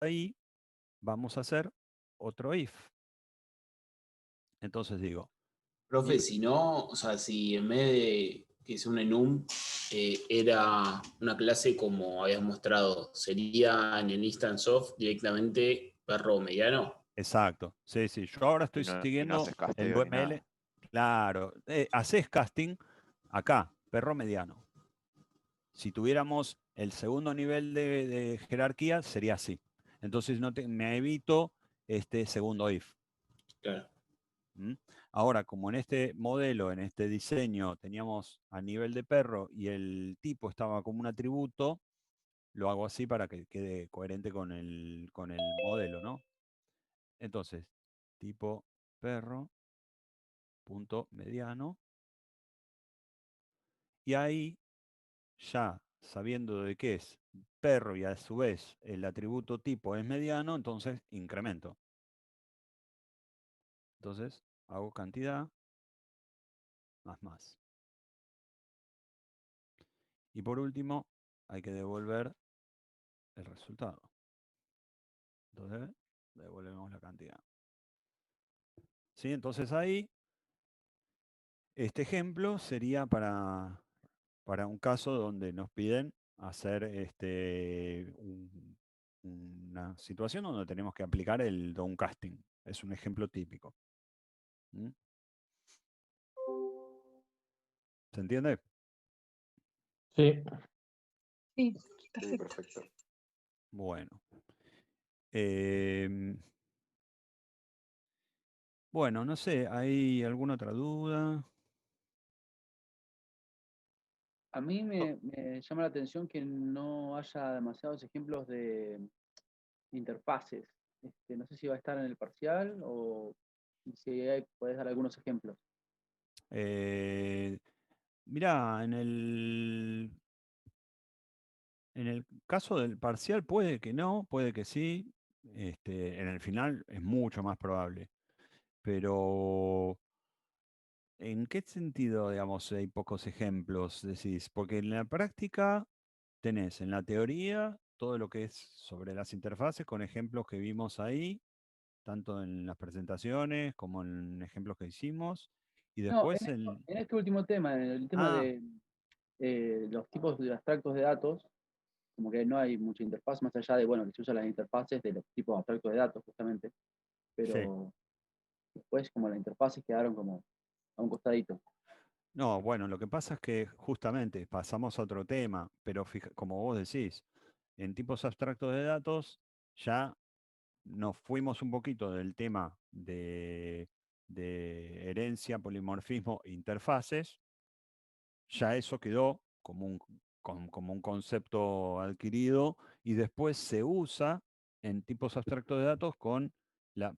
ahí vamos a hacer otro if. Entonces digo, Profe, if, si no, o sea, si en vez de que sea un enum, era una clase como habías mostrado, sería en el instance of directamente perro mediano. exacto. Sí, sí. Yo ahora estoy Y no siguiendo haces el casteo ni UML. nada. Claro, haces casting acá, perro mediano. Si tuviéramos el segundo nivel de jerarquía, sería así. Entonces me evito este segundo if. Claro. ¿Mm? Ahora, como en este modelo, en este diseño, teníamos a nivel de perro y el tipo estaba como un atributo, lo hago así para que quede coherente con el modelo, ¿no? Entonces, tipo perro, punto mediano, y ahí ya sabiendo de qué es perro y a su vez el atributo tipo es mediano, entonces incremento. Entonces hago cantidad más. Y por último, hay que devolver el resultado. Entonces, devolvemos la cantidad. ¿Sí? Entonces ahí, este ejemplo sería para un caso donde nos piden hacer una situación donde tenemos que aplicar el downcasting. Es un ejemplo típico. ¿Mm? ¿Se entiende? Sí. Sí, Sí, perfecto. perfecto. Bueno. Em, bueno, no sé, ¿hay alguna otra duda? A mí me llama la atención que no haya demasiados ejemplos de interfaces. No sé si va a estar en el parcial o si podés dar algunos ejemplos. Eh, mirá, en el caso del parcial puede que no, puede que sí. En el final es mucho más probable. Pero, ¿en qué sentido, digamos, hay pocos ejemplos, decís? Porque en la práctica tenés en la teoría todo lo que es sobre las interfaces con ejemplos que vimos ahí, tanto en las presentaciones como en ejemplos que hicimos. Y No, después en este último tema, en el tema Ah, de los tipos de abstractos de datos, como que no hay mucha interfaz más allá de, bueno, que se usan las interfaces de los tipos abstractos de datos, justamente, sí. pero después como las interfaces quedaron como a un costadito. No, bueno, lo que pasa es que justamente pasamos a otro tema, pero como vos decís, en tipos abstractos de datos ya nos fuimos un poquito del tema de herencia, polimorfismo, e interfaces, ya eso quedó como un concepto adquirido y después se usa en tipos abstractos de datos con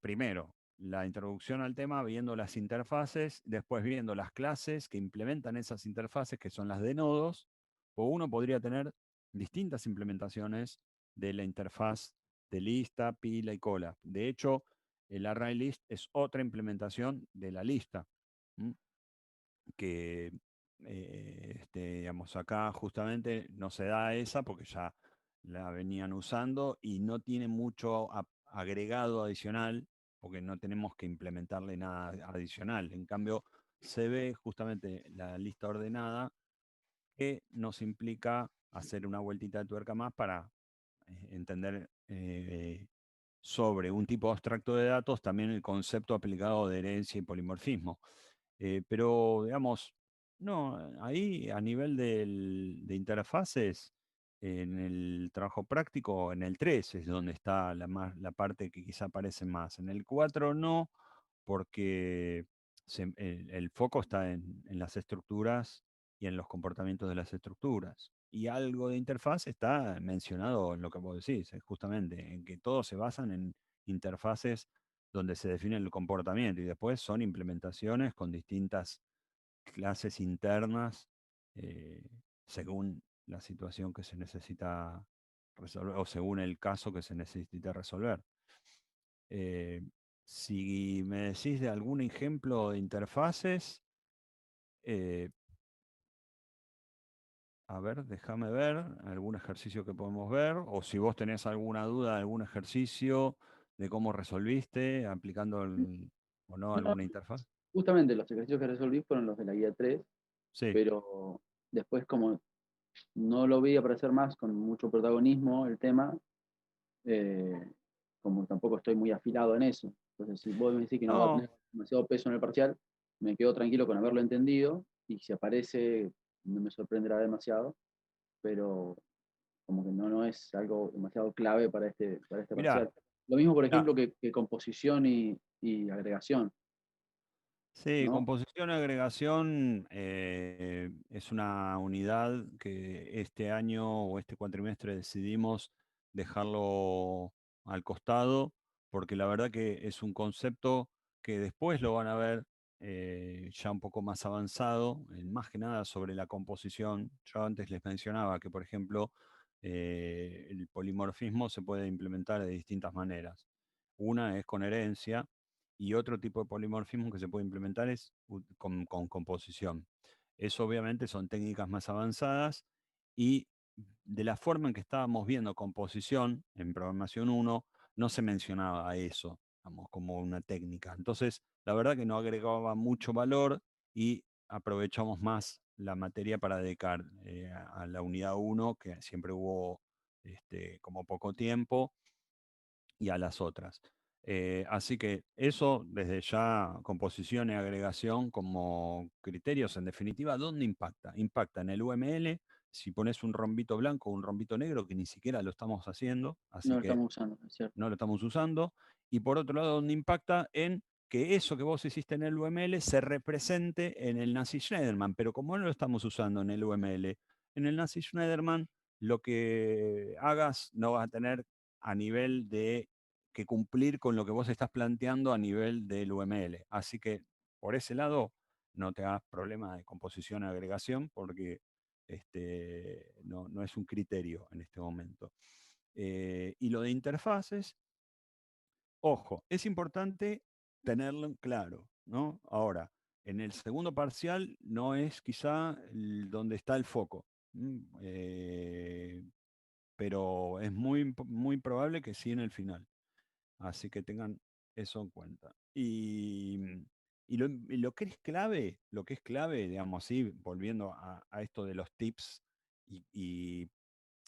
primero, la introducción al tema viendo las interfaces, después viendo las clases que implementan esas interfaces, que son las de nodos, o uno podría tener distintas implementaciones de la interfaz de lista, pila y cola. De hecho, el array list es otra implementación de la lista, ¿m? Que digamos, acá justamente no se da esa porque ya la venían usando y no tiene mucho agregado adicional porque no tenemos que implementarle nada adicional. En cambio, se ve justamente la lista ordenada que nos implica hacer una vueltita de tuerca más para entender sobre un tipo abstracto de datos también el concepto aplicado de herencia y polimorfismo. Pero, digamos, no, ahí a nivel de interfaces, en el trabajo práctico, en el 3 es donde está la parte que quizá aparece más. En el 4 no, porque el foco está en las estructuras y en los comportamientos de las estructuras. Y algo de interfaz está mencionado en lo que vos decís, justamente, en que todos se basan en interfaces donde se define el comportamiento y después son implementaciones con distintas clases internas eh, según la situación que se necesita resolver o según el caso que se necesita resolver. Eh, si me decís de algún ejemplo de interfaces, eh, A ver, déjame ver algún ejercicio que podemos ver, o si vos tenés alguna duda de algún ejercicio, de cómo resolviste, aplicando o no No, alguna interfaz. justamente los ejercicios que resolví fueron los de la guía 3, Sí. pero después como no lo vi aparecer más con mucho protagonismo el tema, como tampoco estoy muy afilado en eso. Entonces, si vos me decís que no va a No, tener demasiado peso en el parcial, me quedo tranquilo con haberlo entendido y si aparece no me sorprenderá demasiado, pero como que no es algo demasiado clave para este mirá, parcial. Lo mismo, por mirá, ejemplo, que composición y agregación, sí, ¿no? composición y agregación es una unidad que este año o este cuatrimestre decidimos dejarlo al costado, porque la verdad que es un concepto que después lo van a ver ya un poco más avanzado, más que nada sobre la composición. Yo antes les mencionaba que, por ejemplo, el polimorfismo se puede implementar de distintas maneras. Una es con herencia y otro tipo de polimorfismo que se puede implementar es con composición. Eso obviamente son técnicas más avanzadas y de la forma en que estábamos viendo composición en programación 1 no se mencionaba eso, vamos, como una técnica. Entonces, la verdad que no agregaba mucho valor y aprovechamos más la materia para dedicar a la unidad 1, que siempre hubo como poco tiempo, y a las otras. Así que eso desde ya, composición y agregación como criterios, en definitiva, ¿dónde impacta? Impacta en el UML, si pones un rombito blanco o un rombito negro, que ni siquiera lo estamos haciendo, No así lo que estamos usando, es cierto. no lo estamos usando. Y por otro lado, ¿dónde impacta? En que eso que vos hiciste en el UML se represente en el Nazi-Schneiderman, pero como no lo estamos usando en el UML, en el Nazi-Schneiderman lo que hagas no va a tener a nivel de que cumplir con lo que vos estás planteando a nivel del UML. Así que por ese lado no te hagas problema de composición y agregación porque no es un criterio en este momento. Y lo de interfaces, ojo, es importante tenerlo en claro, ¿no? Ahora, en el segundo parcial no es quizá donde está el foco, pero es muy probable que sí en el final. Así que tengan eso en cuenta. Y lo que es clave, digamos así, volviendo a esto de los tips y, y-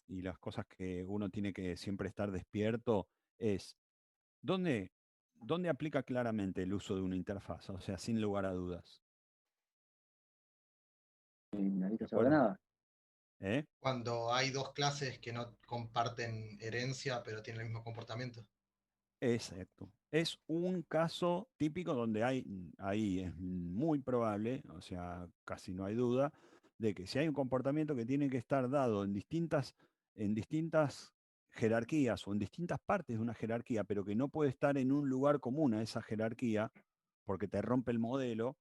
y las cosas que uno tiene que siempre estar despierto, es ¿dónde, dónde aplica claramente el uso de una interfaz? O sea, sin lugar a dudas. La ¿De lista se acuerdo? nada. ¿Eh? Cuando hay dos clases que no comparten herencia, pero tienen el mismo comportamiento. Exacto. Es un caso típico donde ahí es muy probable, o sea, casi no hay duda, de que si hay un comportamiento que tiene que estar dado en distintas jerarquías o en distintas partes de una jerarquía, pero que no puede estar en un lugar común a esa jerarquía, porque te rompe el modelo,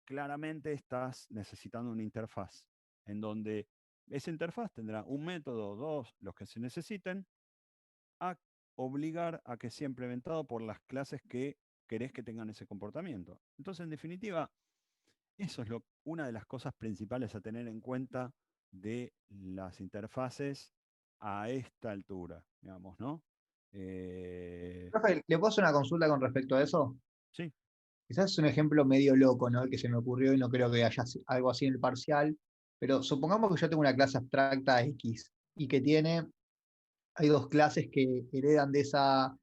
claramente estás necesitando una interfaz, en donde esa interfaz tendrá un método, dos, los que se necesiten, a obligar a que sea implementado por las clases que querés que tengan ese comportamiento. Entonces, en definitiva, eso es una de las cosas principales a tener en cuenta de las interfaces a esta altura, digamos, ¿no? Profe, ¿le puedo hacer una consulta con respecto a eso? Sí, Quizás es un ejemplo medio loco, ¿no? El que se me ocurrió y no creo que haya algo así en el parcial, pero supongamos que yo tengo una clase abstracta X y que hay dos clases que heredan de esa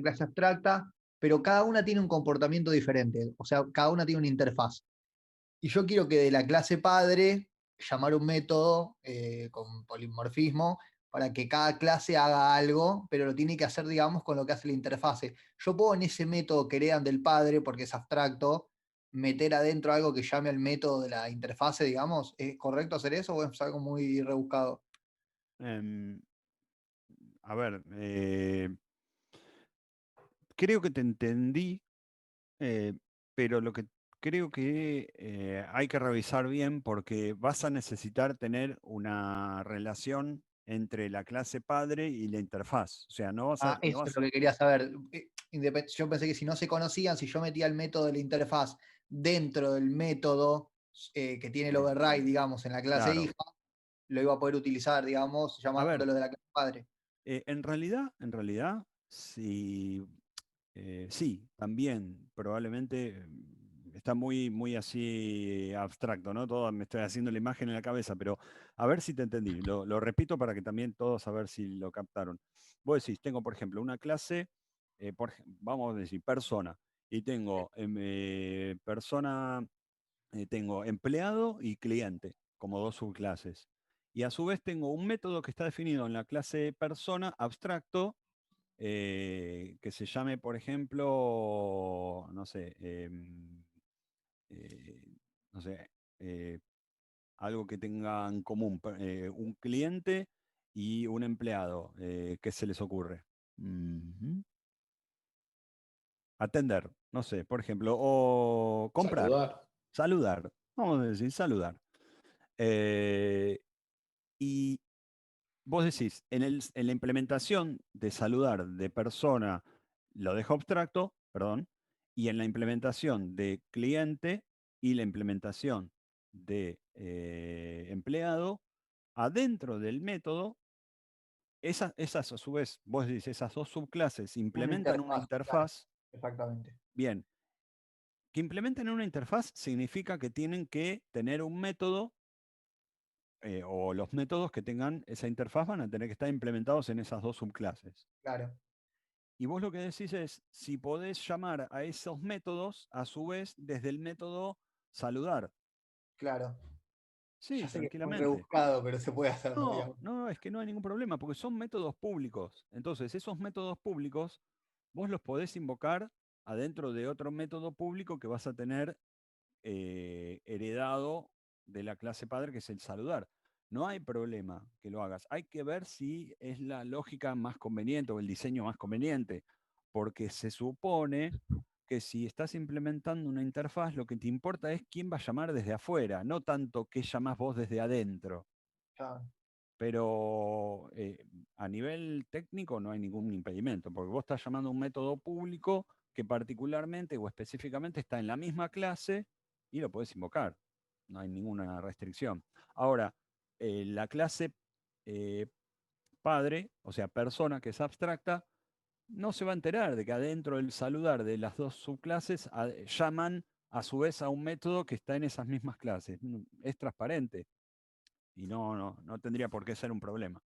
clase abstracta, pero cada una tiene un comportamiento diferente, o sea, cada una tiene una interfaz. Y yo quiero que de la clase padre llamar un método con polimorfismo para que cada clase haga algo, pero lo tiene que hacer, digamos, con lo que hace la interfase. Yo puedo en ese método que heredan del padre, porque es abstracto, meter adentro algo que llame al método de la interfase, digamos. ¿Es correcto hacer eso o es algo muy rebuscado? em, a ver, creo que te entendí, eh, pero lo que creo que hay que revisar bien porque vas a necesitar tener una relación entre la clase padre y la interfaz. O sea, no vas a, Ah, no eso es vas lo a- que quería saber. Yo pensé que si no se conocían, si yo metía el método de la interfaz dentro del método que tiene el eh, override, digamos, en la clase claro, hija, lo iba a poder utilizar, digamos, llamándolo de la clase padre. En realidad, sí, sí, también probablemente está muy así abstracto, ¿no? Todo me estoy haciendo la imagen en la cabeza, pero a ver si te entendí. Lo repito para que también todos a ver si lo captaron. Vos decís, tengo, por ejemplo, una clase, vamos a decir, persona, y tengo persona, tengo empleado y cliente como dos subclases. Y a su vez tengo un método que está definido en la clase persona abstracto, que se llame, por ejemplo, no sé, no sé, algo que tenga en común, un cliente y un empleado. ¿Qué se les ocurre? Ujú. Atender, no sé, por ejemplo, o comprar, Saludar. saludar, vamos a decir, saludar. Y vos decís, en la implementación de saludar de persona lo dejo abstracto, perdón, y en la implementación de cliente y la implementación de empleado, adentro del método, esas a su vez, vos decís, esas dos subclases implementan una Claro, interfaz. exactamente. Bien, que implementen una interfaz significa que tienen que tener un método, o los métodos que tengan esa interfaz van a tener que estar implementados en esas dos subclases. Claro. Y vos lo que decís es, si podés llamar a esos métodos, a su vez, desde el método saludar. Claro. Sí, Ya sé que es muy tranquilamente. rebuscado, pero se puede hacer, ¿no? No, Digamos. no, es que no hay ningún problema, porque son métodos públicos. Entonces, esos métodos públicos, vos los podés invocar adentro de otro método público que vas a tener heredado de la clase padre, que es el saludar. No hay problema que lo hagas. Hay que ver si es la lógica más conveniente o el diseño más conveniente, porque se supone que si estás implementando una interfaz, lo que te importa es quién va a llamar desde afuera, no tanto qué llamás vos desde adentro. Claro. Pero a nivel técnico no hay ningún impedimento, porque vos estás llamando a un método público que particularmente o específicamente está en la misma clase y lo podés invocar. No hay ninguna restricción. Ahora, la clase eh, padre, o sea, persona que es abstracta, no se va a enterar de que adentro del saludar de las dos subclases llaman a su vez a un método que está en esas mismas clases. Es transparente y no tendría por qué ser un problema.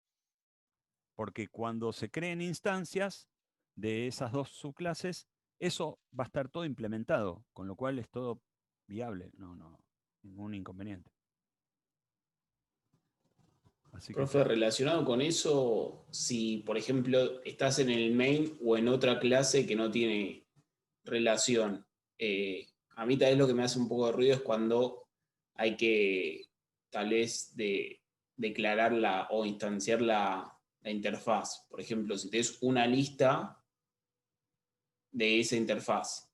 Porque cuando se creen instancias de esas dos subclases, eso va a estar todo implementado, con lo cual es todo viable, ningún inconveniente. Así que Profe, relacionado con eso, si por ejemplo estás en el main o en otra clase que no tiene relación, a mí tal vez lo que me hace un poco de ruido es cuando hay que tal vez declarar o instanciar la interfaz. Por ejemplo, si tienes una lista de esa interfaz.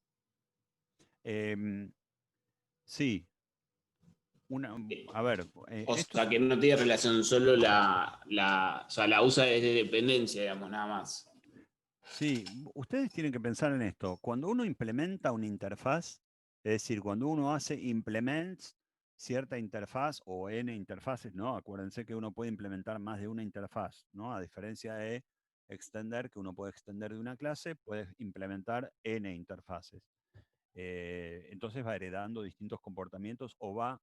sí, a ver, O esto sea, que no tiene relación, solo o sea, la usa desde dependencia, digamos, nada más. sí, ustedes tienen que pensar en esto. Cuando uno implementa una interfaz, es decir, cuando uno hace implements cierta interfaz o N interfaces, ¿no? Acuérdense que uno puede implementar más de una interfaz, ¿no? A diferencia de extender, que uno puede extender de una clase, puedes implementar N interfaces. Entonces va heredando distintos comportamientos o va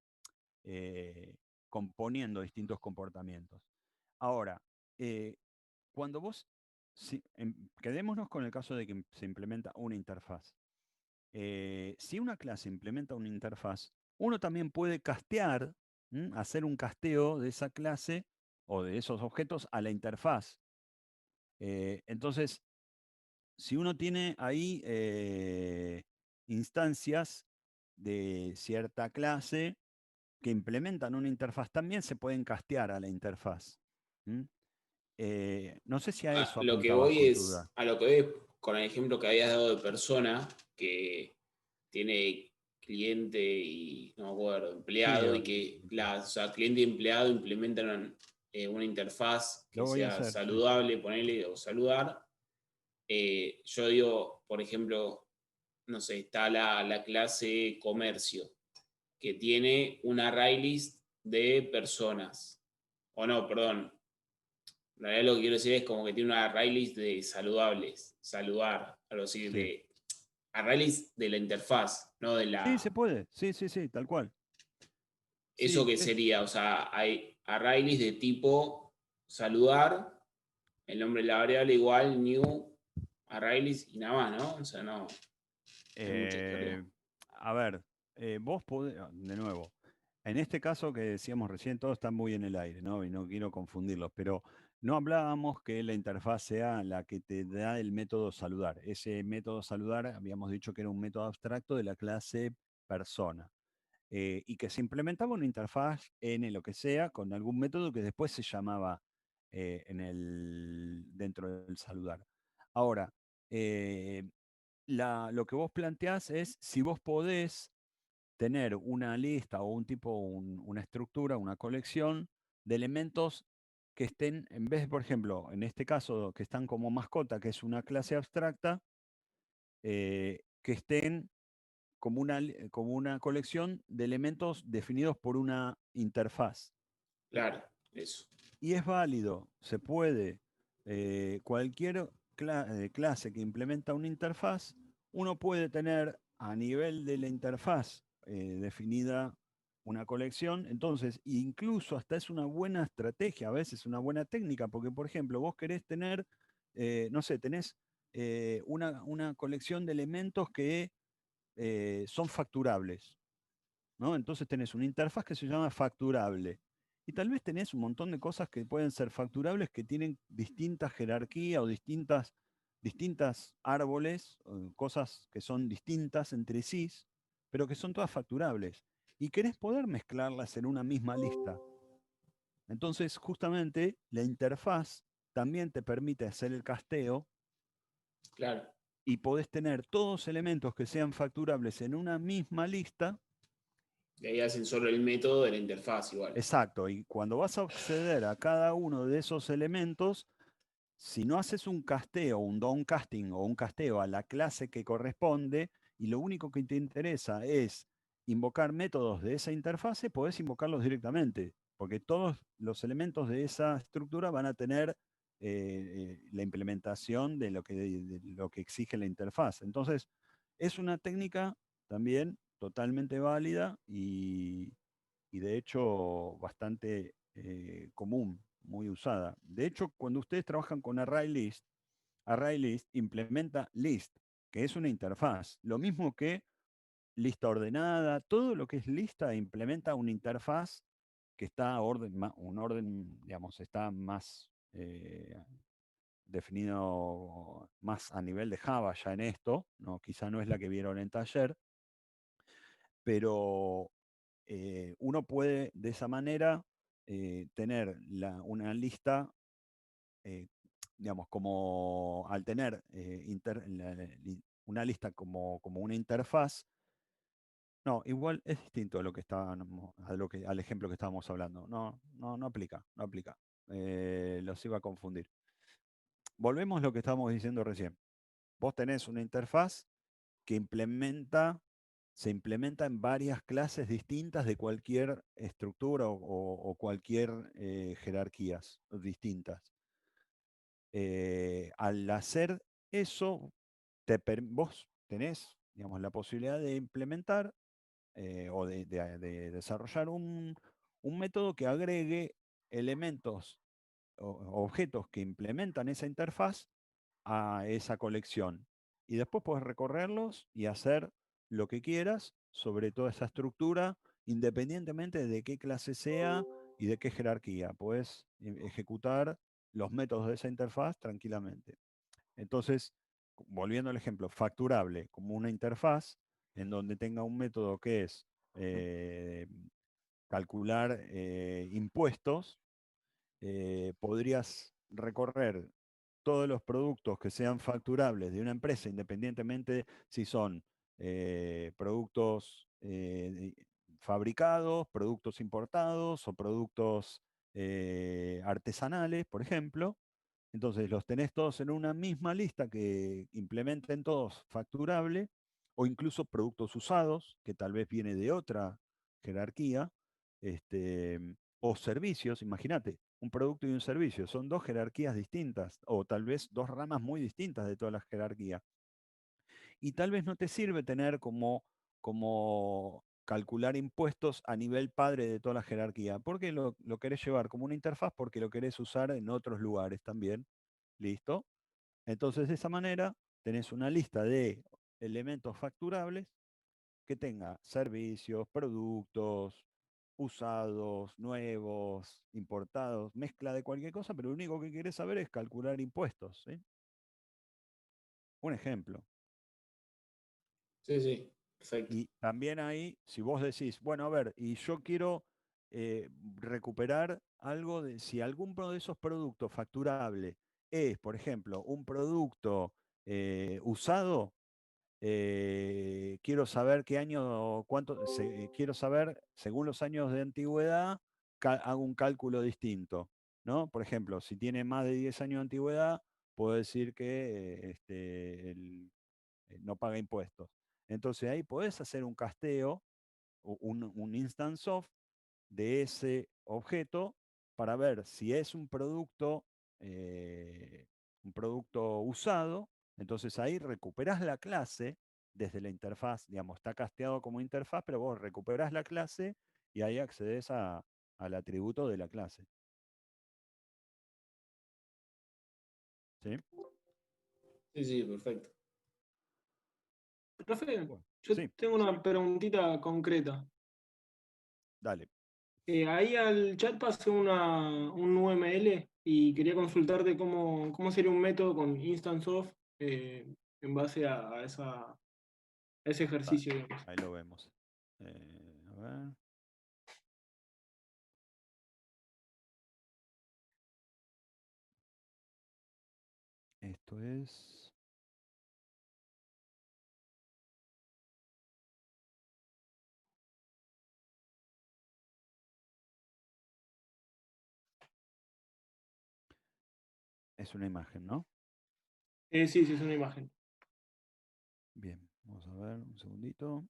componiendo distintos comportamientos. Ahora, cuando vos, quedémonos con el caso de que se implementa una interfaz. Si una clase implementa una interfaz, uno también puede castear, hacer un casteo de esa clase o de esos objetos a la interfaz. Entonces, si uno tiene ahí instancias de cierta clase que implementan una interfaz, también se pueden castear a la interfaz. No sé si a eso Lo que apuntabas voy con tu es, duda. a lo que voy con el ejemplo que habías dado de persona que tiene cliente y, no me acuerdo, Sí, empleado y que o sea, cliente y empleado implementan una interfaz que lo voy a sea hacer, sí. saludable, ponerle o saludar. Yo digo, por ejemplo, no sé, está la clase comercio que tiene un array list de personas. o no, perdón. En realidad lo que quiero decir es como que tiene una array list de saludables, saludar, algo así, Sí. de array list de la interfaz, no de Sí, se la... puede. Sí, sí, sí, tal cual. ¿Eso Sí, qué sería? O sea, hay array list de tipo saludar, el nombre de la variable igual new array list y nada más, ¿no? O sea, no hay mucha historia. A ver, vos podés, de nuevo, en este caso que decíamos recién, todo está muy en el aire, ¿no? Y no quiero confundirlos, pero no hablábamos que la interfaz sea la que te da el método saludar. Ese método saludar habíamos dicho que era un método abstracto de la clase persona. Y que se implementaba una interfaz en lo que sea con algún método que después se llamaba dentro del saludar. Ahora, eh, lo que vos planteás es si vos podés tener una lista o un tipo, una estructura, una colección de elementos que estén, en vez, por ejemplo, en este caso, que están como mascota, que es una clase abstracta, que estén como una colección de elementos definidos por una interfaz. Claro, eso. Y es válido, se puede. Cualquier clase que implementa una interfaz, uno puede tener a nivel de la interfaz definida una colección. Entonces, incluso hasta es una buena estrategia, a veces una buena técnica, porque por ejemplo, vos querés tener, no sé, tenés una colección de elementos que son facturables, ¿no? Entonces tenés una interfaz que se llama facturable. Y tal vez tenés un montón de cosas que pueden ser facturables que tienen distintas jerarquías o distintas árboles, o cosas que son distintas entre sí, pero que son todas facturables. Y querés poder mezclarlas en una misma lista. Entonces, justamente, la interfaz también te permite hacer el casteo Claro. y podés tener todos elementos que sean facturables en una misma lista. Y ahí hacen solo el método de la interfaz igual. Exacto, y cuando vas a acceder a cada uno de esos elementos, si no haces un casteo, un downcasting o un casteo a la clase que corresponde, y lo único que te interesa es invocar métodos de esa interfase, podés invocarlos directamente, porque todos los elementos de esa estructura van a tener la implementación de lo que exige la interfaz. Entonces, es una técnica también totalmente válida y de hecho bastante común, muy usada. De hecho, cuando ustedes trabajan con Array List implementa List, que es una interfaz. Lo mismo que lista ordenada, todo lo que es lista implementa una interfaz que está a un orden, digamos, está más definido más a nivel de Java ya en esto, ¿no? Quizá no es la que vieron en taller, pero uno puede de esa manera tener una lista, eh, digamos, como al tener una lista como una interfaz. No, igual es distinto a lo que estábamos, al ejemplo que estábamos hablando. No, no, no aplica, no aplica. Los iba a confundir. Volvemos a lo que estábamos diciendo recién. Vos tenés una interfaz que se implementa en varias clases distintas de cualquier estructura o cualquier jerarquías distintas. Al hacer eso, vos tenés, digamos, la posibilidad de implementar o de desarrollar un método que agregue elementos o objetos que implementan esa interfaz a esa colección. Y después puedes recorrerlos y hacer lo que quieras sobre toda esa estructura, independientemente de qué clase sea y de qué jerarquía. Puedes ejecutar los métodos de esa interfaz tranquilamente. Entonces, volviendo al ejemplo, facturable como una interfaz en donde tenga un método que es eh, calcular impuestos, podrías recorrer todos los productos que sean facturables de una empresa, independientemente si son productos fabricados, productos importados o productos artesanales, por ejemplo. Entonces los tenés todos en una misma lista que implementen todos facturable o incluso productos usados, que tal vez viene de otra jerarquía, este, o servicios, imagínate, un producto y un servicio, son dos jerarquías distintas, o tal vez dos ramas muy distintas de toda la jerarquía. Y tal vez no te sirve tener como calcular impuestos a nivel padre de toda la jerarquía, porque lo querés llevar como una interfaz, porque lo querés usar en otros lugares también. ¿Listo? Entonces, de esa manera, tenés una lista de elementos facturables que tenga servicios, productos, usados, nuevos, importados, mezcla de cualquier cosa, pero lo único que querés saber es calcular impuestos. ¿Sí? Un ejemplo. Sí, sí, perfecto. Y también ahí, si vos decís, bueno, a ver, y yo quiero recuperar algo de, si alguno de esos productos facturable es, por ejemplo, un producto usado, quiero saber qué año, quiero saber, según los años de antigüedad, hago un cálculo distinto, ¿no? Por ejemplo, si tiene más de 10 años de antigüedad, puedo decir que no paga impuestos. Entonces ahí podés hacer un casteo, un instance of de ese objeto para ver si es un producto usado. Entonces ahí recuperás la clase desde la interfaz, digamos, está casteado como interfaz, pero vos recuperás la clase y ahí accedes al atributo de la clase. ¿Sí? Sí, sí, perfecto. Profe, Bueno, yo sí, tengo una preguntita concreta. dale. Ahí al chat pasé un UML y quería consultarte cómo sería un método con instance of en base a ese Dale. ejercicio, digamos. Ahí lo vemos. A ver. Esto es. Es una imagen, ¿no? Sí, sí, es una imagen. Bien, vamos a ver un segundito.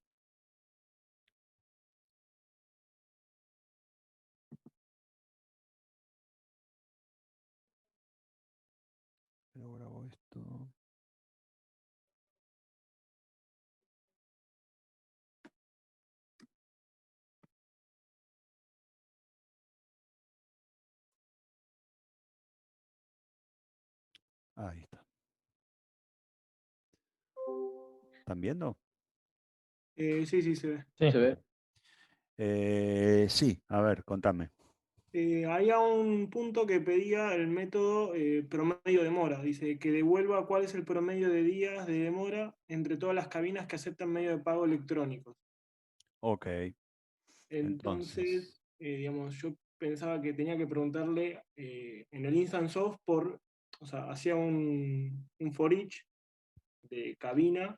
Pero grabo esto. Ahí está. ¿Están viendo? Sí, sí, se ve. Sí. ¿Se ve? Sí, a ver, contame. Había un punto que pedía el método promedio de demora. Dice que devuelva cuál es el promedio de días de demora entre todas las cabinas que aceptan medio de pago electrónicos. Ok, Entonces, entonces. digamos, yo pensaba que tenía que preguntarle en el instance of o sea, hacía un for each de cabina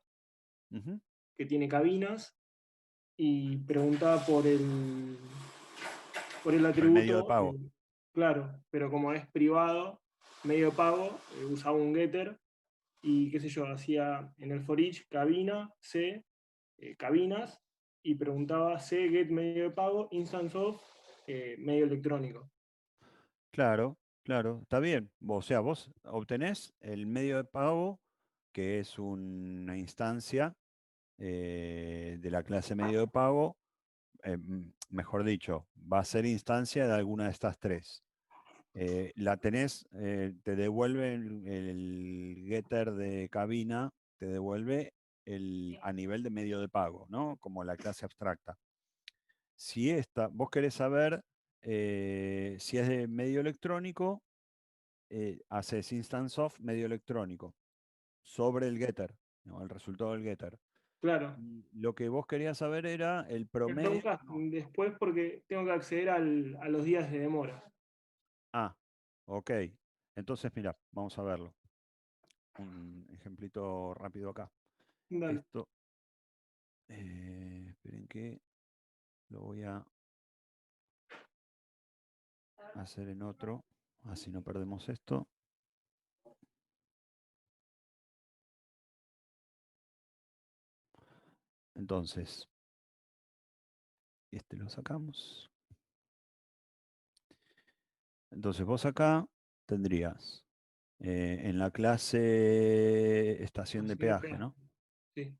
Ujú. que tiene cabinas y preguntaba por el Por el medio de atributo, pago. claro, pero como es privado, medio de pago, usaba un getter y qué sé yo, hacía en el for each cabina, C, cabinas, y preguntaba C, get medio de pago, instance of, medio electrónico. Claro, claro, está bien. O sea, vos obtenés el medio de pago, que es una instancia de la clase medio de pago. Mejor dicho, va a ser instancia de alguna de estas tres. La tenés, te devuelve el getter de cabina, te devuelve a nivel de medio de pago, ¿no? Como la clase abstracta. Si vos querés saber si es de medio electrónico, haces instance of medio electrónico sobre el getter, ¿no? El resultado del getter. Claro. Y lo que vos querías saber era el Me promedio. preguntas después porque tengo que acceder a los días de demora. Ah, ok. Entonces, mira, vamos a verlo. Un ejemplito rápido acá. Dale. Esto, esperen que lo voy a hacer en otro, así no perdemos esto. Entonces, este lo sacamos. Entonces vos acá tendrías en la clase estación de Así peaje, ¿no? Sí.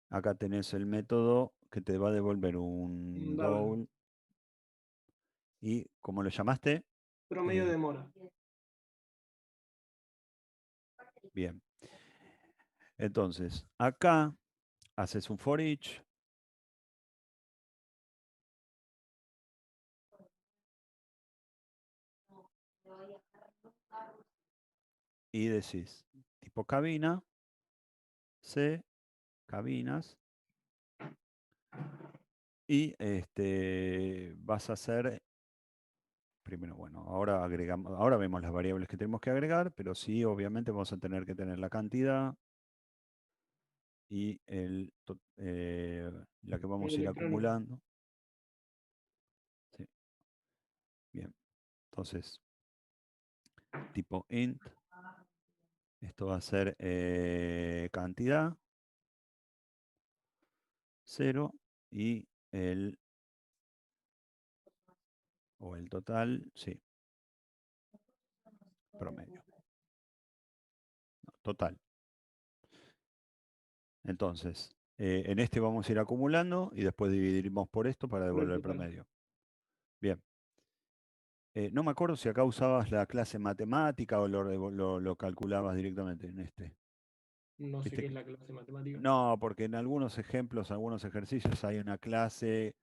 Acá tenés el método que te va a devolver un Un double. double. ¿Y cómo lo llamaste? Promedio de mora. Bien. Entonces, acá haces un for each. Y decís, tipo cabina, C, cabinas. Y vas a hacer, primero, bueno, ahora agregamos, ahora vemos las variables que tenemos que agregar, pero sí, obviamente vamos a tener que tener la cantidad y la que vamos Medio a ir electrónico. acumulando. Sí. Bien. Entonces, tipo int, esto va a ser cantidad, 0, y el total, sí, promedio. No, total. Entonces, en este vamos a ir acumulando y después dividiremos por esto para Por el devolver el total. promedio. Bien. No me acuerdo si acá usabas la clase matemática o lo calculabas directamente en este. No sé ¿Viste qué es que- la clase matemática. No, porque en algunos ejemplos, algunos ejercicios hay una clase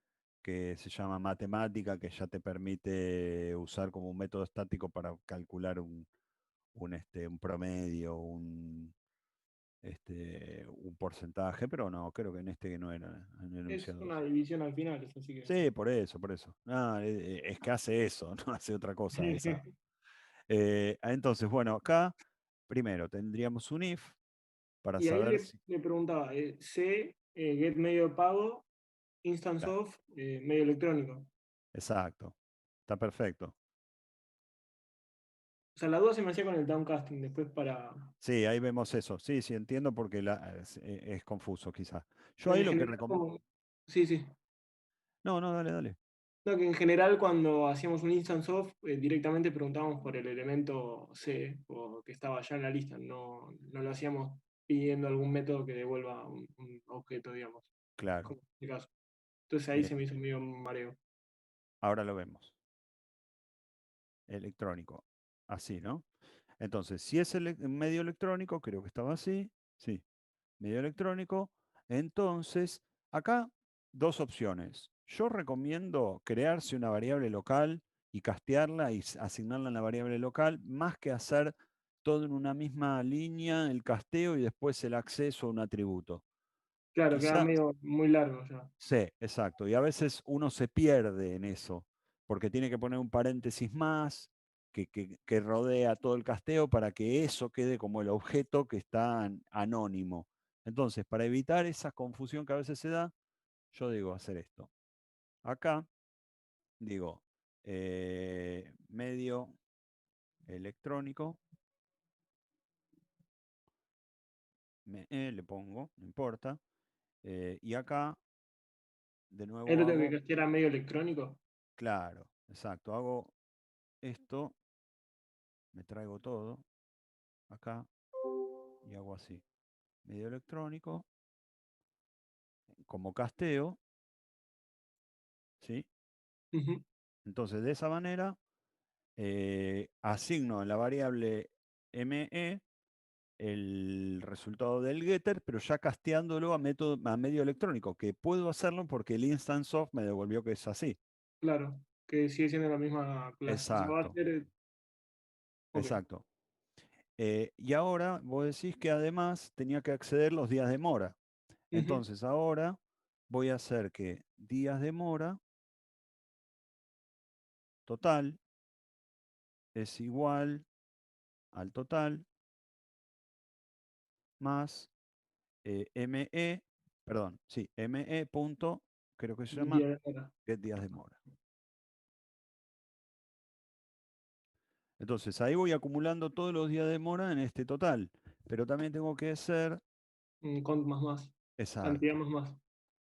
que se llama matemática que ya te permite usar como un método estático para calcular un promedio, un porcentaje, pero no, creo que en este que no era en el Es enunciado. una división al final, es así que. Sí, por eso, por eso. No, es que hace eso, no hace otra cosa esa. Entonces, bueno, acá primero tendríamos un if para Y ahí saber si... le preguntaba, C, get medio de pago, instance Claro, of, medio electrónico. exacto, está perfecto. O sea, la duda se me hacía con el downcasting, después para. Sí, ahí vemos eso. Sí, sí, entiendo porque es confuso quizás. Yo Porque ahí en lo que general, recomiendo... sí, sí. No, no, dale, dale. No, que en general cuando hacíamos un instance of, directamente preguntábamos por el elemento C, o que estaba ya en la lista, no lo hacíamos pidiendo algún método que devuelva un objeto, digamos, Claro, como en este caso. Entonces ahí bien, se me hizo medio un mareo. ahora lo vemos. Electrónico, así, ¿no? Entonces, si es medio electrónico, creo que estaba así, sí, medio electrónico, entonces acá dos opciones. Yo recomiendo crearse una variable local y castearla y asignarla en la variable local, más que hacer todo en una misma línea, el casteo y después el acceso a un atributo. Claro, queda Quizá, medio muy largo ya. sí, exacto. Y a veces uno se pierde en eso, porque tiene que poner un paréntesis más que rodea todo el casteo para que eso quede como el objeto que está anónimo. Entonces, para evitar esa confusión que a veces se da, yo digo hacer esto. Acá digo medio electrónico, le pongo, no importa. Y acá de Ahí nuevo lo tengo que hago, castear a medio electrónico. claro, exacto, hago esto, me traigo todo acá y hago así. Medio electrónico, como casteo, ¿sí? Ujú. Entonces, de esa manera, asigno en la variable me el resultado del getter, pero ya casteándolo a medio electrónico, que puedo hacerlo porque el instance of me devolvió que es así. Claro, que sigue siendo la misma clase. O sea, va a Exacto, ser. Ok. exacto. Y ahora vos decís que además tenía que acceder los días de mora. Ujú. Entonces ahora voy a hacer que días de mora total es igual al total más ME, perdón, sí, ME punto, creo que se llama Día de hora. get días de mora. Entonces ahí voy acumulando todos los días de mora en este total, pero también tengo que hacer, Un cont más más. Cantidad exacto, más más.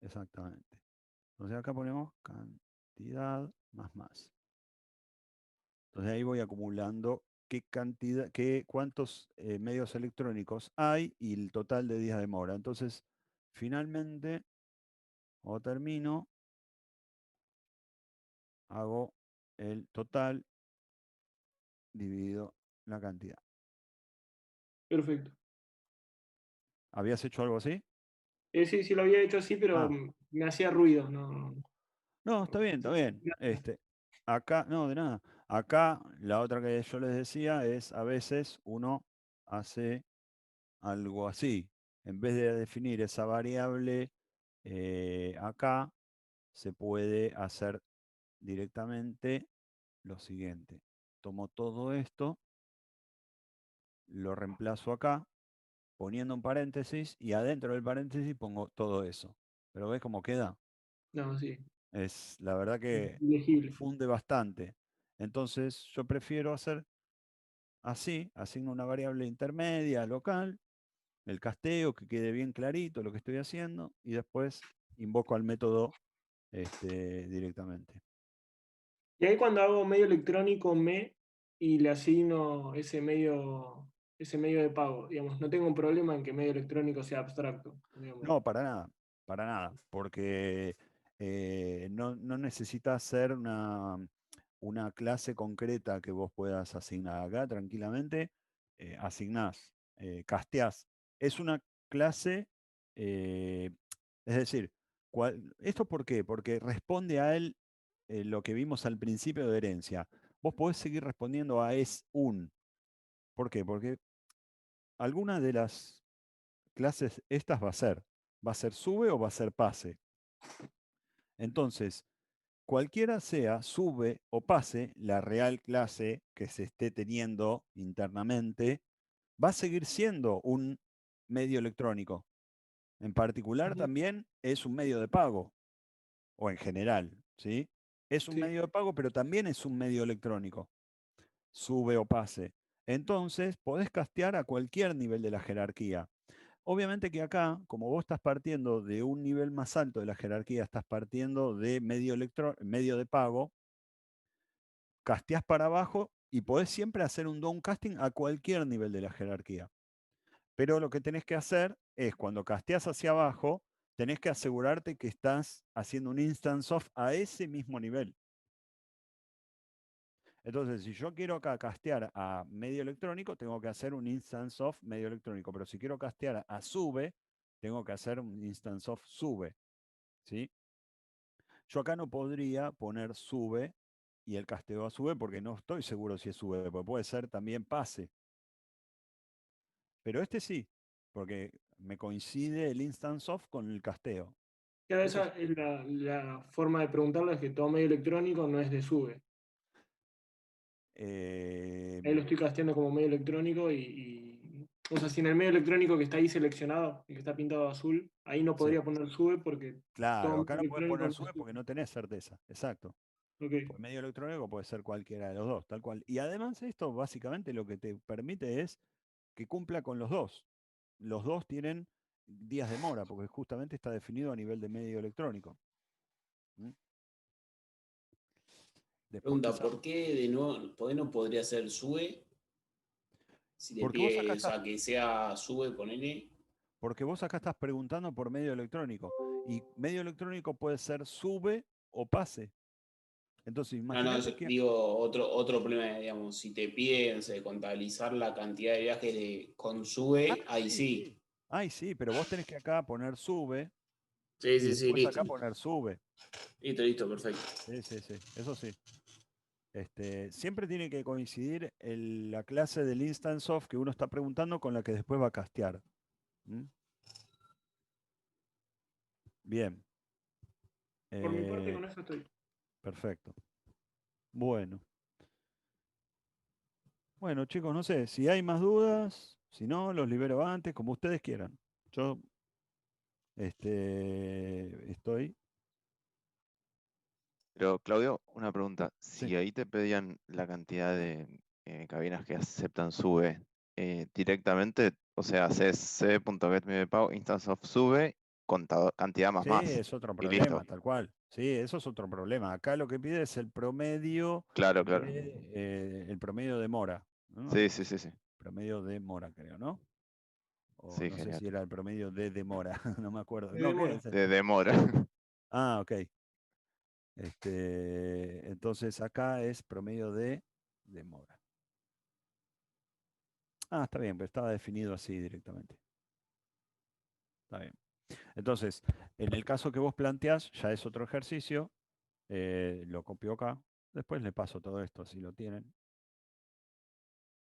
exactamente. Entonces acá ponemos cantidad. cantidad más. Entonces ahí voy acumulando qué cantidad, cuántos medios electrónicos hay y el total de días de mora. Entonces, finalmente, cuando termino, hago el total dividido la cantidad. Perfecto. ¿Habías hecho algo así? Sí, sí lo había hecho así, pero Ah. me hacía ruido. No. No, está bien, está bien. Acá, no, de nada. Acá la otra que yo les decía es a veces uno hace algo así. En vez de definir esa variable acá, se puede hacer directamente lo siguiente. Tomo todo esto, lo reemplazo acá, poniendo un paréntesis, y adentro del paréntesis pongo todo eso. Pero ¿ves cómo queda? No, sí. Es la verdad que Ilegible. funde bastante. Entonces yo prefiero hacer así, asigno una variable intermedia local, el casteo, que quede bien clarito lo que estoy haciendo, y después invoco al método directamente. Y ahí cuando hago medio electrónico y le asigno ese medio de pago, digamos, no tengo un problema en que medio electrónico sea abstracto. Digamos. No, para nada, porque no necesitas ser una clase concreta que vos puedas asignar acá tranquilamente, asignás, casteás. Es una clase, es decir, ¿esto por qué? Porque responde a él lo que vimos al principio de herencia. Vos podés seguir respondiendo a es un. ¿Por qué? Porque alguna de las clases estas va a ser sube o va a ser pase. Entonces, cualquiera sea sube o pase, la real clase que se esté teniendo internamente, va a seguir siendo un medio electrónico. En particular también es un medio de pago, o en general, ¿sí? Es un Sí. medio de pago, pero también es un medio electrónico, sube o pase. Entonces, podés castear a cualquier nivel de la jerarquía. Obviamente que acá, como vos estás partiendo de un nivel más alto de la jerarquía, estás partiendo de medio de pago, casteás para abajo y podés siempre hacer un downcasting a cualquier nivel de la jerarquía. Pero lo que tenés que hacer es, cuando casteás hacia abajo, tenés que asegurarte que estás haciendo un instance of a ese mismo nivel. Entonces, si yo quiero acá castear a medio electrónico, tengo que hacer un instance of medio electrónico. Pero si quiero castear a sube, tengo que hacer un instance of sube. ¿Sí? Yo acá no podría poner sube y el casteo a sube porque no estoy seguro si es sube, porque puede ser también pase. Pero este sí, porque me coincide el instance of con el casteo. Cada Eso esa es la forma de preguntarlo, es que todo medio electrónico no es de sube. Ahí lo estoy casteando como medio electrónico o sea, si en el medio electrónico que está ahí seleccionado y que está pintado azul, ahí no podría sí, poner sube porque todo claro, acá medio no puedes electrónico poner no sube es porque sube. no tenés certeza. Exacto. Ok. Pues medio electrónico puede ser cualquiera de los dos, tal cual. Y además esto básicamente lo que te permite es que cumpla con los dos. Los dos tienen días de mora, porque justamente está definido a nivel de medio electrónico. ¿Mm? Después Pregunta, quizá, ¿por qué de nuevo, por qué no podría ser sube? Si te porque vos acá pide, o estás, sea, que sea sube, ponele. porque vos acá estás preguntando por medio electrónico. Y medio electrónico puede ser sube o pase. Entonces, No, no, imagínate yo que. digo otro problema, digamos, si te pide, no sé, contabilizar la cantidad de viajes con Ah, sube, ahí sí. sí. Ay, sí, pero vos tenés que acá poner sube Sí, y sí, sí, después listo. acá poner sube. Listo, perfecto. Sí, sí, sí, eso sí. Siempre tiene que coincidir la clase del instance of que uno está preguntando con la que después va a castear. ¿Mm? Bien. Por mi parte, Eh, con eso estoy. perfecto. Bueno. Bueno, chicos, no sé, si hay más dudas, si no, los libero antes, como ustedes quieran. Yo estoy. Pero Claudio, una pregunta. Sí. Si ahí te pedían la cantidad de cabinas que aceptan sube directamente, o sea, haces c.getMediaPago instance of sube cantidad más Sí, más. es otro Y listo. problema, tal cual. Sí, eso es otro problema. Acá lo que pide es el promedio Claro, claro. el promedio de mora, ¿no? Sí, sí, sí, sí. Promedio de mora, creo, ¿no? O Sí, no sé genial. si era el promedio de demora, no me acuerdo. De No, ¿qué demora. es? De demora. Ah, ok. Entonces acá es promedio de demora. Ah, está bien, pero estaba definido así directamente. Está bien. Entonces, en el caso que vos planteás, ya es otro ejercicio. Lo copio acá. Después le paso todo esto, si lo tienen.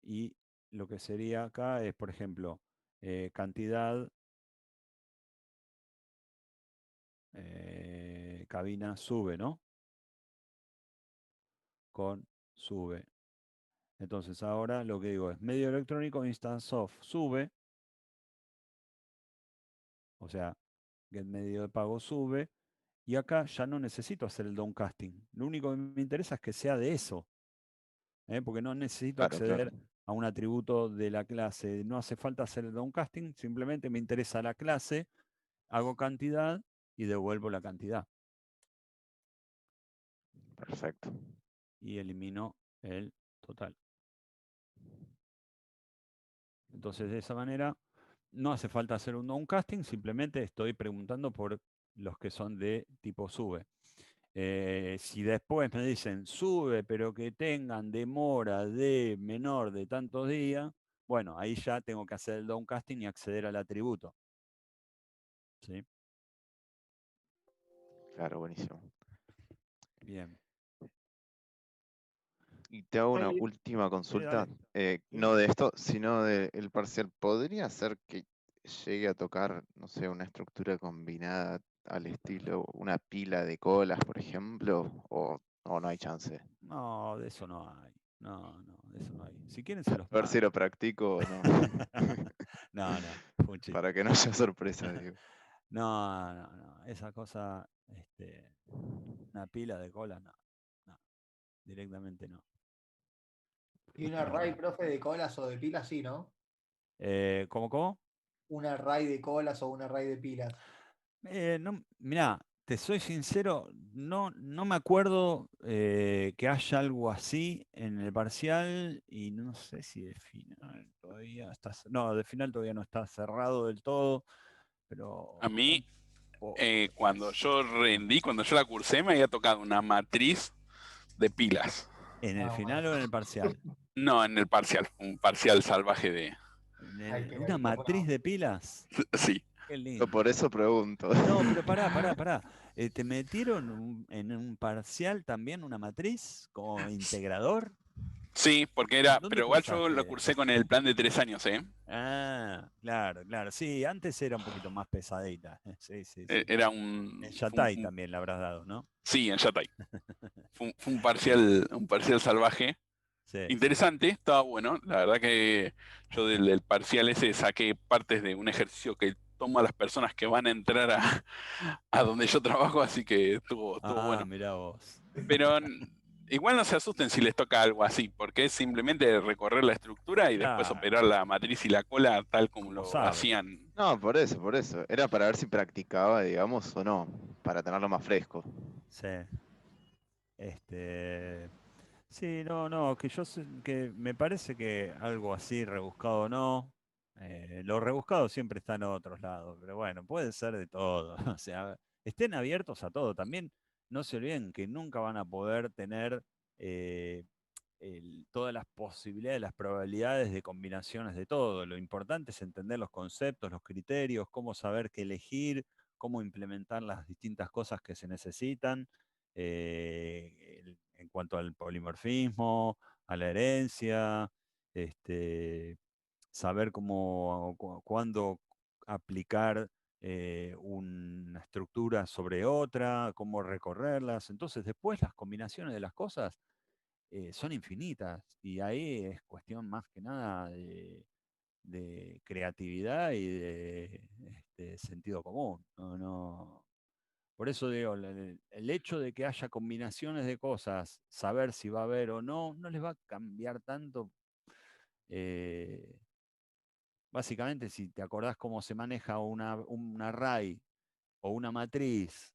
Y lo que sería acá es, por ejemplo, cantidad, cabina sube, ¿no? Con sube. Entonces ahora lo que digo es medio electrónico instance of sube. O sea, que el medio de pago sube. Y acá ya no necesito hacer el downcasting. Lo único que me interesa es que sea de eso. Porque no necesito Claro, claro. acceder a un atributo de la clase. No hace falta hacer el downcasting. Simplemente me interesa la clase, hago cantidad y devuelvo la cantidad. Perfecto. Y elimino el total. Entonces, de esa manera, no hace falta hacer un downcasting, simplemente estoy preguntando por los que son de tipo sube. Si después me dicen sube, pero que tengan demora de menor de tantos días, bueno, ahí ya tengo que hacer el downcasting y acceder al atributo. ¿Sí? Claro, buenísimo. Bien. Y te hago una Dale. última consulta, dale. no de esto, sino del parcial. ¿Podría ser que llegue a tocar, no sé, una estructura combinada al estilo una pila de colas, por ejemplo? ¿O no hay chance? No, de eso no hay. No, de eso no hay. Si quieren se los A ver si lo paso. practico o no. No, fue un chiste. Para que no haya sorpresa, digo. No. Esa cosa, una pila de colas, no. Directamente no. Y un array, profe, de colas o de pilas, sí, ¿no? ¿Cómo? Un array de colas o un array de pilas. No, mirá, te soy sincero, no me acuerdo que haya algo así en el parcial y no sé si de final todavía está. No, de final todavía no está cerrado del todo, pero. A mí, tampoco cuando yo rendí, cuando yo la cursé, me había tocado una matriz de pilas. ¿En el final o en el parcial? No, en el parcial, un parcial salvaje de... ¿Una matriz de pilas? Sí. Qué Yo lindo. por eso pregunto. No, pero pará. ¿Te metieron en un parcial también una matriz como integrador? Sí, porque era, ¿Dónde pero igual yo lo cursaste? cursé con el plan de 3 años, ¿eh? Ah, claro. Sí, antes era un poquito más pesadita. Sí. Era En Yatay también la habrás dado, ¿no? Sí, en Yatay. Fue un parcial salvaje. Sí. Interesante, estaba bueno. La verdad que yo del parcial ese saqué partes de un ejercicio que tomo a las personas que van a entrar a donde yo trabajo, así que estuvo bueno. Mirá vos. Pero igual no se asusten si les toca algo así, porque es simplemente recorrer la estructura y después Claro, operar la matriz y la cola tal como como lo sabe. hacían. No, por eso. Era para ver si practicaba, digamos, o no, para tenerlo más fresco. Sí. Sí, no, que me parece que algo así rebuscado no. Lo rebuscado siempre está en otros lados, pero bueno, puede ser de todo. O sea, estén abiertos a todo. También no se olviden que nunca van a poder tener eh, todas las posibilidades, las probabilidades de combinaciones de todo. Lo importante es entender los conceptos, los criterios, cómo saber qué elegir, cómo implementar las distintas cosas que se necesitan en cuanto al polimorfismo, a la herencia, saber cuándo aplicar una estructura sobre otra, cómo recorrerlas. Entonces, después las combinaciones de las cosas son infinitas y ahí es cuestión más que nada de creatividad y de sentido común. Por eso digo, el hecho de que haya combinaciones de cosas, saber si va a haber o no les va a cambiar tanto. Básicamente, si te acordás cómo se maneja un array o una matriz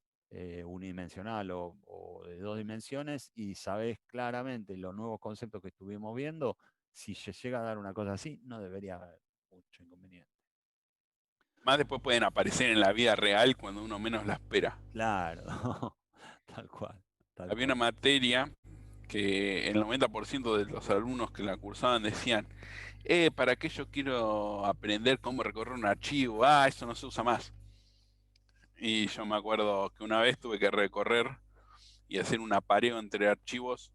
unidimensional o de 2 dimensiones y sabes claramente los nuevos conceptos que estuvimos viendo, si se llega a dar una cosa así, no debería haber mucho inconveniente. Más después pueden aparecer en la vida real cuando uno menos la espera. Claro, tal cual. Había una materia que el 90% de los alumnos que la cursaban decían, ¿para qué yo quiero aprender cómo recorrer un archivo? Ah, eso no se usa más. Y yo me acuerdo que una vez tuve que recorrer y hacer un apareo entre archivos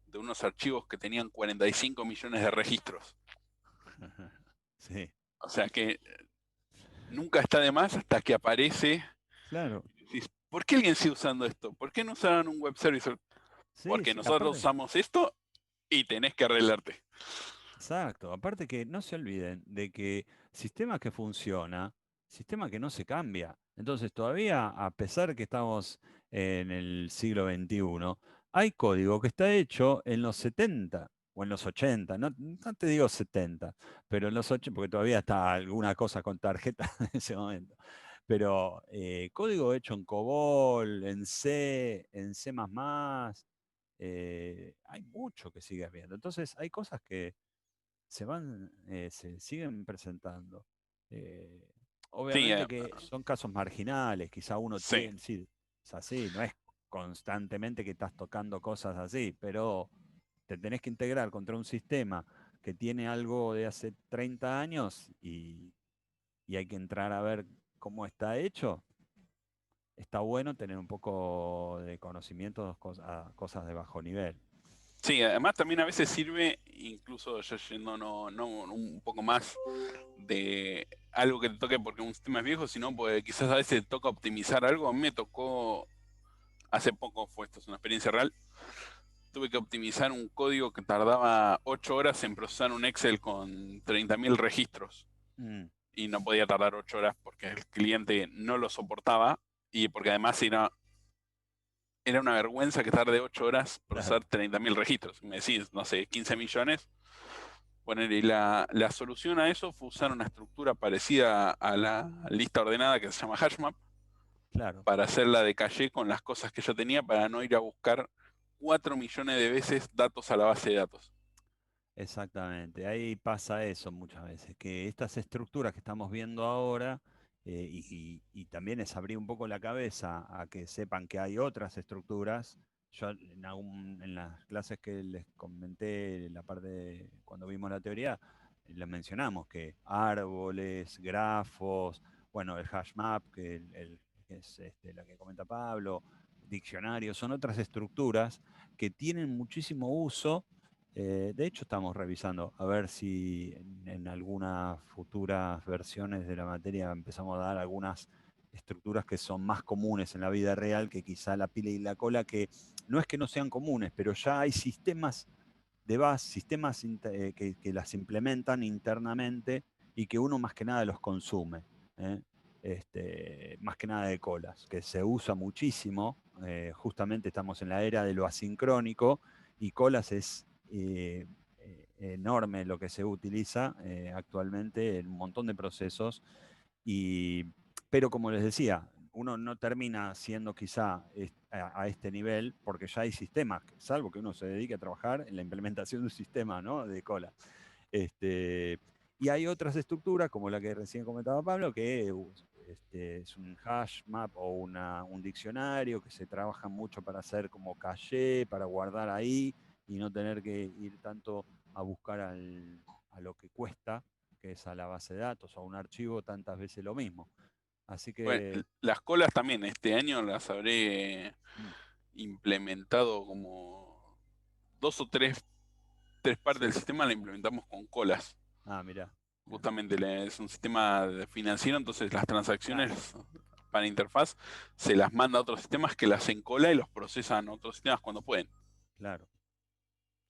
de unos archivos que tenían 45 millones de registros. Sí. O sea que nunca está de más hasta que aparece. Claro. Decís, ¿por qué alguien sigue usando esto? ¿Por qué no usaban un web service? Sí, Porque sí, nosotros aparte. usamos esto y tenés que arreglarte. Exacto, aparte que no se olviden de que sistema que funciona, sistema que no se cambia. Entonces todavía, a pesar que estamos en el siglo XXI, hay código que está hecho en los 70 o en los 80, no te digo 70, pero en los 80, porque todavía está alguna cosa con tarjeta en ese momento. Pero código hecho en COBOL, en C, en C++, hay mucho que sigue habiendo. Entonces hay cosas que se siguen presentando. Eh, Sí, obviamente que son casos marginales, quizá uno sí. tiene, sí, es así, no es constantemente que estás tocando cosas así, pero te tenés que integrar contra un sistema que tiene algo de hace 30 años y hay que entrar a ver cómo está hecho. Está bueno tener un poco de conocimiento de cosas de bajo nivel. Sí, además también a veces sirve, incluso yo yendo un poco más de algo que te toque porque un sistema es viejo, sino porque quizás a veces te toca optimizar algo. A mí me tocó, hace poco fue esto, es una experiencia real, tuve que optimizar un código que tardaba 8 horas en procesar un Excel con 30.000 registros. Mm, Y no podía tardar 8 horas porque el cliente no lo soportaba y porque además era una vergüenza que tarde 8 horas claro. procesar 30.000 registros. Me decís, no sé, 15 millones. Poner, y la solución a eso fue usar una estructura parecida a la lista ordenada que se llama HashMap Claro. para hacerla de caché con las cosas que yo tenía para no ir a buscar 4 millones de veces datos a la base de datos. Exactamente, ahí pasa eso muchas veces, que estas estructuras que estamos viendo ahora, y también es abrir un poco la cabeza a que sepan que hay otras estructuras. Yo en las clases que les comenté, en la parte cuando vimos la teoría, les mencionamos que árboles, grafos, bueno, el hash map, que es la que comenta Pablo, diccionarios, son otras estructuras que tienen muchísimo uso. De hecho, estamos revisando a ver si en algunas futuras versiones de la materia empezamos a dar algunas estructuras que son más comunes en la vida real que quizá la pila y la cola, que no es que no sean comunes, pero ya hay sistemas de base, sistemas que las implementan internamente y que uno más que nada los consume. ¿eh? Más que nada de colas, que se usa muchísimo. Justamente estamos en la era de lo asincrónico y colas es enorme lo que se utiliza actualmente en un montón de procesos. Pero como les decía, uno no termina siendo quizá a este nivel porque ya hay sistemas, salvo que uno se dedique a trabajar en la implementación de un sistema, ¿no? De cola. Y hay otras estructuras, como la que recién comentaba Pablo, que es un hash map o un diccionario que se trabaja mucho para hacer como caché, para guardar ahí y no tener que ir tanto a buscar a lo que cuesta, que es a la base de datos o a un archivo tantas veces lo mismo. Así Bueno, que, las colas también este año las habré mm, implementado como dos o tres partes del sí. sistema la implementamos con colas. Ah, mirá. Mirá. Justamente es un sistema financiero, entonces las Claro, transacciones para interfaz se las manda a otros sistemas que las encola y los procesan otros sistemas cuando pueden. claro.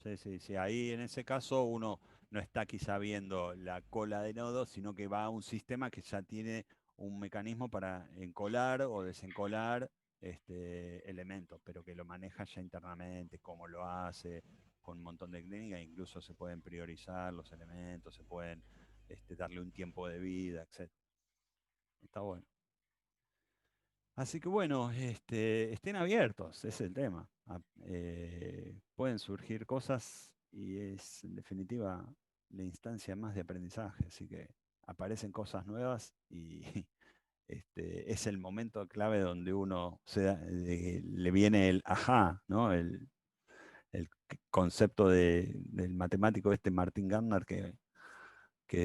Sí, sí, sí. Ahí en ese caso uno no está quizá viendo la cola de nodos, sino que va a un sistema que ya tiene un mecanismo para encolar o desencolar elementos, pero que lo maneja ya internamente, cómo lo hace, con un montón de técnicas, incluso se pueden priorizar los elementos, se pueden darle un tiempo de vida, etc. Está bueno. Así que bueno, estén abiertos, ese es el tema. Pueden surgir cosas y es en definitiva la instancia más de aprendizaje, así que aparecen cosas nuevas y es el momento clave donde uno le viene el ajá, ¿no? El concepto del matemático Martin Gardner que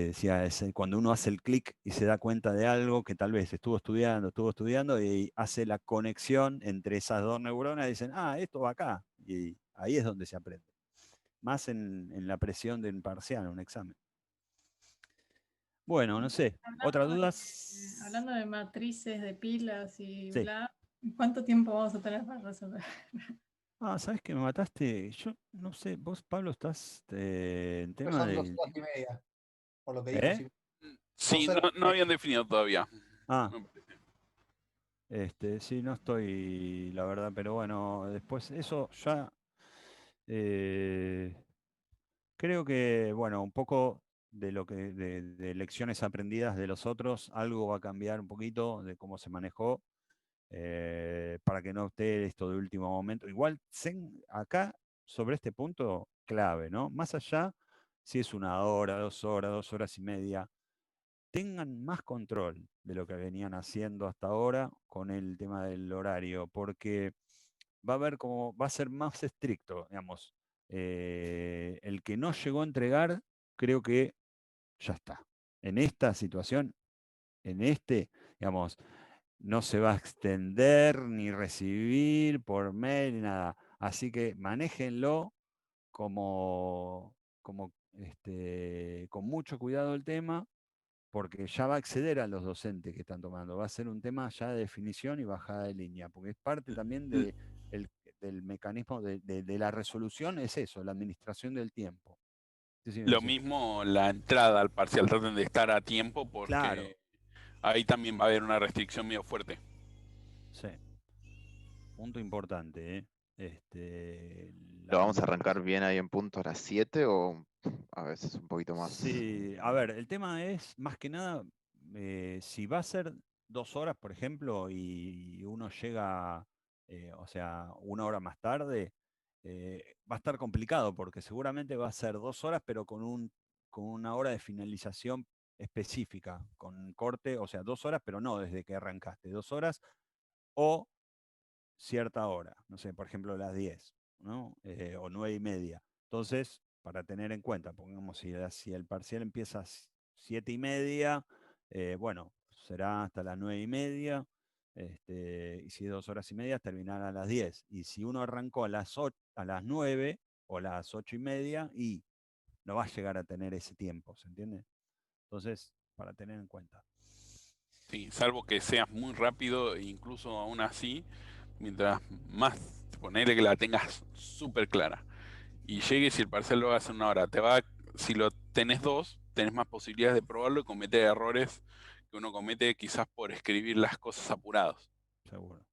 decía, cuando uno hace el clic y se da cuenta de algo que tal vez estuvo estudiando y hace la conexión entre esas dos neuronas y dicen, esto va acá. Y ahí es donde se aprende. Más en la presión de un parcial, un examen. Bueno, no sé. ¿Otras dudas? Hablando de matrices, de pilas y Sí. bla, ¿cuánto tiempo vamos a tener para resolver? ¿Sabes que me mataste? Yo no sé, vos, Pablo, estás en tema Son 2 de... horas y media, por lo que dijo. ¿Eh? Sí, no habían definido todavía. Sí, no estoy, la verdad, pero bueno, después eso ya creo que, bueno, un poco de lo que de lecciones aprendidas de los otros, algo va a cambiar un poquito de cómo se manejó para que no esté esto de último momento. Igual acá sobre este punto clave, ¿no? Más allá si es 1 hora, 2 horas, 2 horas y media, tengan más control de lo que venían haciendo hasta ahora con el tema del horario, porque va a haber como, va a ser más estricto, digamos. El que no llegó a entregar, creo que ya está. En esta situación, digamos, no se va a extender ni recibir por mail ni nada. Así que manéjenlo con mucho cuidado el tema, porque ya va a acceder a los docentes que están tomando. Va a ser un tema ya de definición y bajada de línea, porque es parte también del mecanismo de la resolución, es eso, la administración del tiempo. Lo mismo la entrada al parcial, traten de estar a tiempo porque claro. Ahí también va a haber una restricción medio fuerte. Sí. Punto importante, ¿Lo vamos a arrancar bien ahí en punto a las 7 o a veces un poquito más? Sí, a ver, el tema es, más que nada, si va a ser 2 horas, por ejemplo, y uno llega, o sea, 1 hora más tarde, va a estar complicado porque seguramente va a ser 2 horas, pero con una hora de finalización específica, con corte, o sea, 2 horas, pero no desde que arrancaste, 2 horas o cierta hora, no sé, por ejemplo, las 10, ¿no? O 9:30. Entonces, para tener en cuenta, pongamos si el parcial empieza a 7:30, bueno, será hasta las 9:30, y si es 2 horas y media, terminará a las 10. Y si uno arrancó a las 9 o las 8:30, y no va a llegar a tener ese tiempo, ¿se entiende? Entonces, para tener en cuenta. Sí, salvo que seas muy rápido, e incluso aún así, mientras más, ponele que la tengas súper clara y llegues y el parcial lo hagas en 1 hora, si lo tenés 2, tenés más posibilidades de probarlo y cometer errores que uno comete quizás por escribir las cosas apurados. Seguro.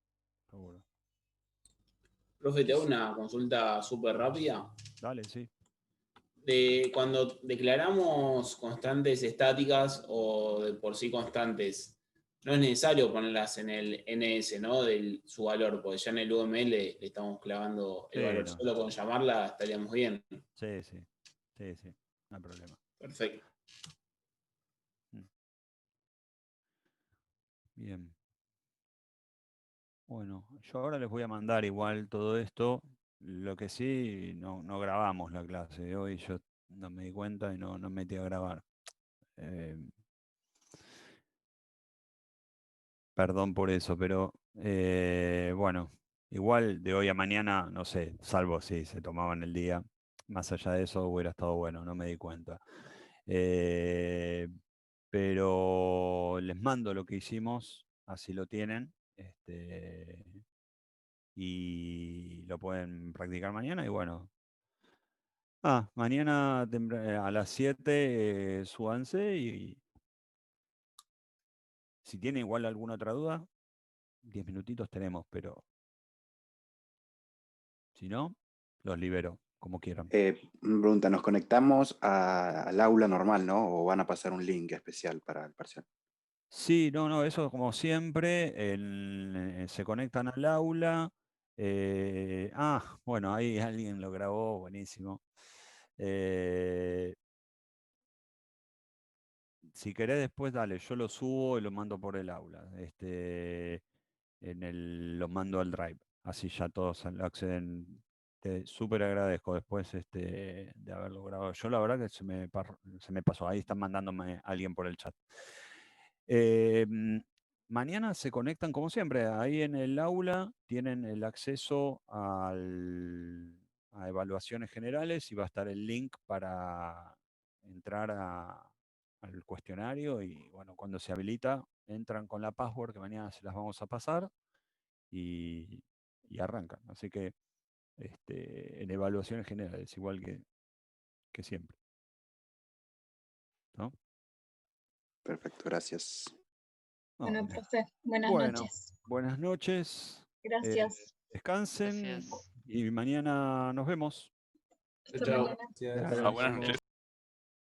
Profe, te hago una consulta súper rápida. Dale, sí. Cuando declaramos constantes estáticas o de por sí constantes, no es necesario ponerlas en el NS, ¿no? Su valor, porque ya en el UML le estamos clavando el valor. No. Solo con llamarla estaríamos bien. Sí, no hay problema. Perfecto. Bien. Bueno, yo ahora les voy a mandar igual todo esto. Lo que sí, no grabamos la clase de hoy. Yo no me di cuenta y no metí a grabar. Perdón por eso, pero bueno, igual de hoy a mañana, no sé, salvo si se tomaban el día. Más allá de eso hubiera estado bueno, no me di cuenta. Pero les mando lo que hicimos, así lo tienen. Y lo pueden practicar mañana y bueno. Mañana a las 7 súbanse y si tienen igual alguna otra duda, 10 minutitos tenemos, pero si no, los libero, como quieran. Pregunta, ¿nos conectamos al aula normal, no? ¿O van a pasar un link especial para el parcial? Sí, no, eso como siempre, se conectan al aula. Bueno, ahí alguien lo grabó, buenísimo. Si querés después, dale, yo lo subo y lo mando por el aula. Lo mando al Drive. Así ya todos lo acceden. Te súper agradezco después de haberlo grabado. Yo la verdad que se me pasó. Ahí están mandándome alguien por el chat. Mañana se conectan como siempre. Ahí en el aula tienen el acceso a evaluaciones generales y va a estar el link para entrar al cuestionario y bueno, cuando se habilita, entran con la password que mañana se las vamos a pasar y arrancan. Así que en evaluaciones generales, igual que siempre. ¿No? Perfecto, gracias. No, Bueno, profe, buenas bueno, noches. buenas noches. Gracias. Descansen Gracias. y mañana nos vemos. Hasta Chao. mañana. Buenas noches.